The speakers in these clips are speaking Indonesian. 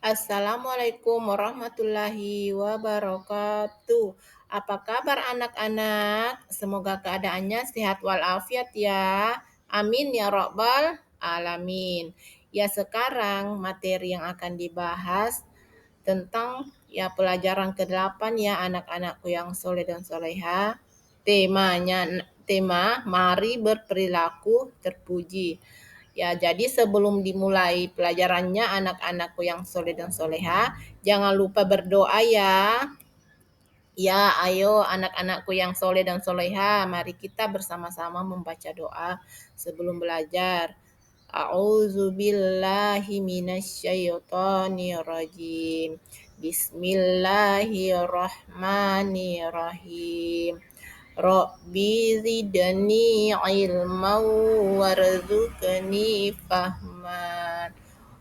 Assalamualaikum warahmatullahi wabarakatuh. Apa kabar anak-anak? Semoga keadaannya sehat walafiat ya. Amin ya robbal alamin. Ya sekarang materi yang akan dibahas tentang ya pelajaran ke-8 ya anak-anakku yang soleh dan soleha. Tema mari berperilaku terpuji. Ya, jadi sebelum dimulai pelajarannya anak-anakku yang soleh dan soleha, jangan lupa berdoa ya. Ya, ayo anak-anakku yang soleh dan soleha, mari kita bersama-sama membaca doa sebelum belajar. A'udzu billahi minasyaitonir rajim. Bismillahirrahmanirrahim. Rabbi zidni ilman warzuqni fahman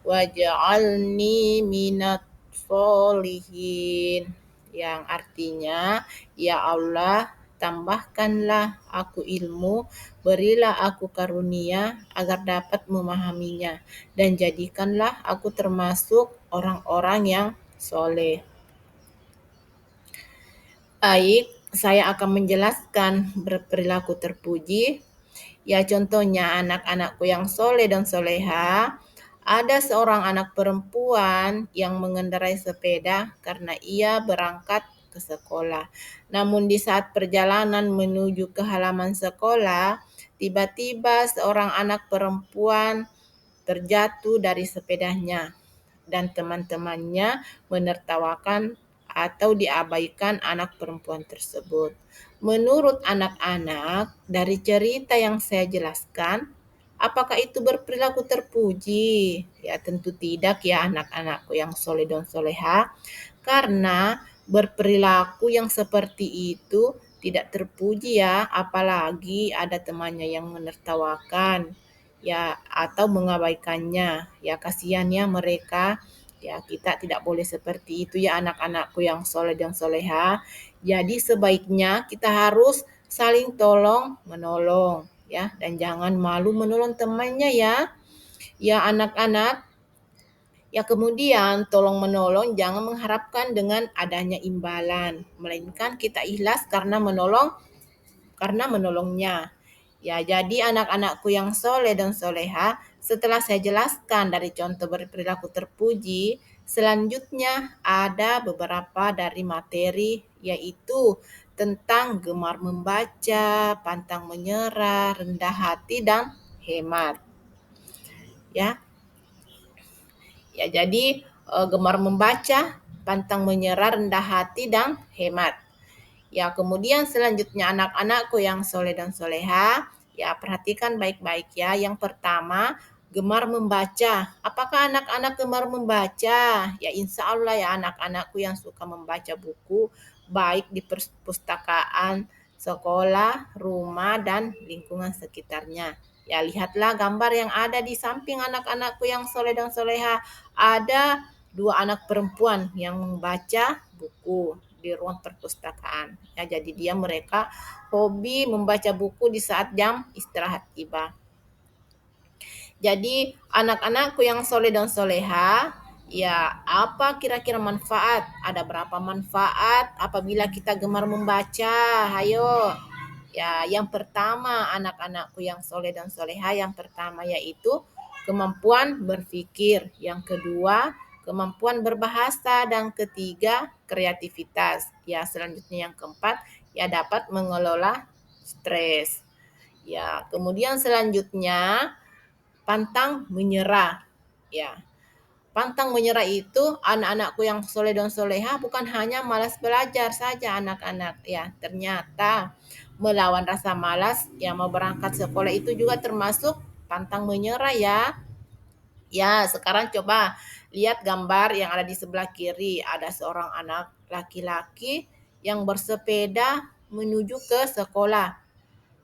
waj'alni minat solihin, yang artinya, ya Allah, tambahkanlah aku ilmu, berilah aku karunia agar dapat memahaminya, dan jadikanlah aku termasuk orang-orang yang soleh. Baik, saya akan menjelaskan berperilaku terpuji. Ya contohnya anak-anakku yang soleh dan soleha, ada seorang anak perempuan yang mengendarai sepeda karena ia berangkat ke sekolah. Namun di saat perjalanan menuju ke halaman sekolah, tiba-tiba seorang anak perempuan terjatuh dari sepedanya dan teman-temannya menertawakan atau diabaikan anak perempuan tersebut. Menurut anak-anak, dari cerita yang saya jelaskan, apakah itu berperilaku terpuji? Ya tentu tidak ya anak-anakku yang soleh dan soleha, karena berperilaku yang seperti itu tidak terpuji ya, apalagi ada temannya yang menertawakan ya atau mengabaikannya. Ya kasihan ya mereka. Ya kita tidak boleh seperti itu ya anak-anakku yang soleh dan soleha. Jadi sebaiknya kita harus saling tolong menolong ya, dan jangan malu menolong temannya ya. Ya anak-anak, ya kemudian tolong menolong jangan mengharapkan dengan adanya imbalan, melainkan kita ikhlas karena menolongnya. Ya, jadi anak-anakku yang soleh dan soleha, setelah saya jelaskan dari contoh berperilaku terpuji, selanjutnya ada beberapa dari materi, yaitu tentang gemar membaca, pantang menyerah, rendah hati, dan hemat. Ya, ya jadi gemar membaca, pantang menyerah, rendah hati, dan hemat. Ya, kemudian selanjutnya anak-anakku yang soleh dan soleha, ya perhatikan baik-baik ya. Yang pertama, gemar membaca. Apakah anak-anak gemar membaca? Ya insya Allah ya anak-anakku yang suka membaca buku, baik di perpustakaan, sekolah, rumah, dan lingkungan sekitarnya. Ya lihatlah gambar yang ada di samping anak-anakku yang soleh dan soleha. Ada dua anak perempuan yang membaca buku di ruang perpustakaan. Ya, jadi mereka hobi membaca buku di saat jam istirahat tiba. Jadi anak-anakku yang soleh dan soleha, ya apa kira-kira manfaat? Ada berapa manfaat apabila kita gemar membaca? Hayo. Ya, yang pertama anak-anakku yang soleh dan soleha, yang pertama yaitu kemampuan berpikir, yang kedua kemampuan berbahasa, dan ketiga kreativitas. Ya, selanjutnya yang keempat ya dapat mengelola stres. Ya, kemudian selanjutnya pantang menyerah. Ya, pantang menyerah itu anak-anakku yang soleh dan soleha bukan hanya malas belajar saja anak-anak ya. Ternyata melawan rasa malas yang mau berangkat sekolah itu juga termasuk pantang menyerah ya. Ya, sekarang coba lihat gambar yang ada di sebelah kiri. Ada seorang anak laki-laki yang bersepeda menuju ke sekolah.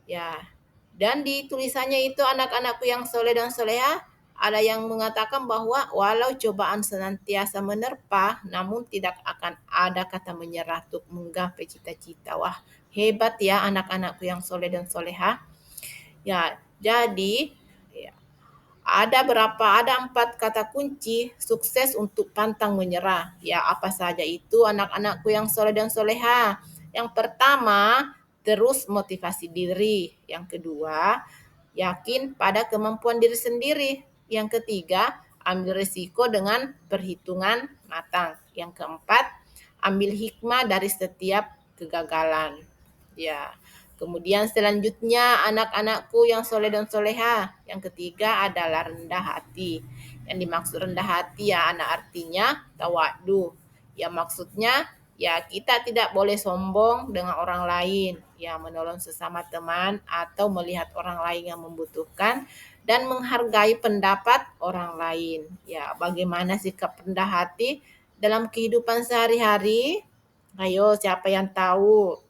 Ya, dan di tulisannya itu anak-anakku yang soleh dan soleha, ada yang mengatakan bahwa walau cobaan senantiasa menerpa, namun tidak akan ada kata menyerah untuk menggapai cita-cita. Wah, hebat ya anak-anakku yang soleh dan soleha. Ya, jadi ya, Ada 4 kata kunci sukses untuk pantang menyerah. Ya, apa saja itu anak-anakku yang soleh dan soleha? Yang pertama, terus motivasi diri. Yang kedua, yakin pada kemampuan diri sendiri. Yang ketiga, ambil risiko dengan perhitungan matang. Yang keempat, ambil hikmah dari setiap kegagalan. Ya. Kemudian selanjutnya anak-anakku yang soleh dan soleha. Yang ketiga adalah rendah hati. Yang dimaksud rendah hati ya anak artinya tawadu. Ya maksudnya ya kita tidak boleh sombong dengan orang lain. Ya menolong sesama teman atau melihat orang lain yang membutuhkan dan menghargai pendapat orang lain. Ya bagaimana sikap rendah hati dalam kehidupan sehari-hari? Ayo siapa yang tahu?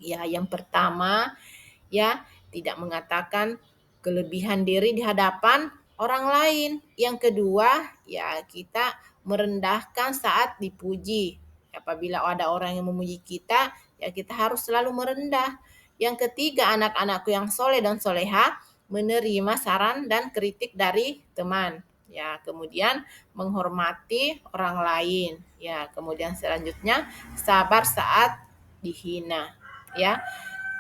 Ya, yang pertama, ya, tidak mengatakan kelebihan diri di hadapan orang lain. Yang kedua, ya, kita merendahkan saat dipuji. Apabila ada orang yang memuji kita, ya kita harus selalu merendah. Yang ketiga, anak-anakku yang soleh dan soleha menerima saran dan kritik dari teman. Ya, kemudian menghormati orang lain. Ya, kemudian selanjutnya sabar saat dihina. Ya,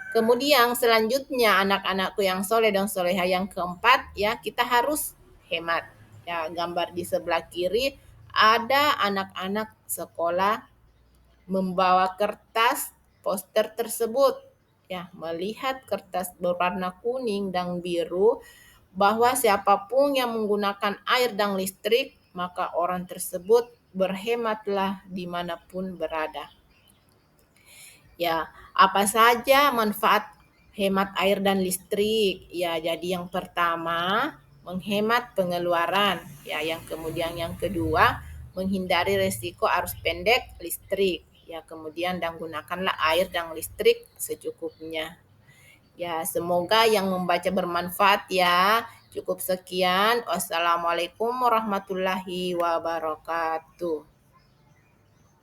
kemudian selanjutnya anak-anakku yang soleh dan soleha yang keempat ya kita harus hemat. Ya, gambar di sebelah kiri ada anak-anak sekolah membawa kertas poster tersebut. Ya, melihat kertas berwarna kuning dan biru bahwa siapapun yang menggunakan air dan listrik maka orang tersebut berhematlah dimanapun berada. Ya, apa saja manfaat hemat air dan listrik? Ya, jadi yang pertama menghemat pengeluaran. Ya, yang kemudian yang kedua menghindari resiko arus pendek listrik. Ya, kemudian dan gunakanlah air dan listrik secukupnya. Ya, semoga yang membaca bermanfaat ya. Cukup sekian. Wassalamualaikum warahmatullahi wabarakatuh.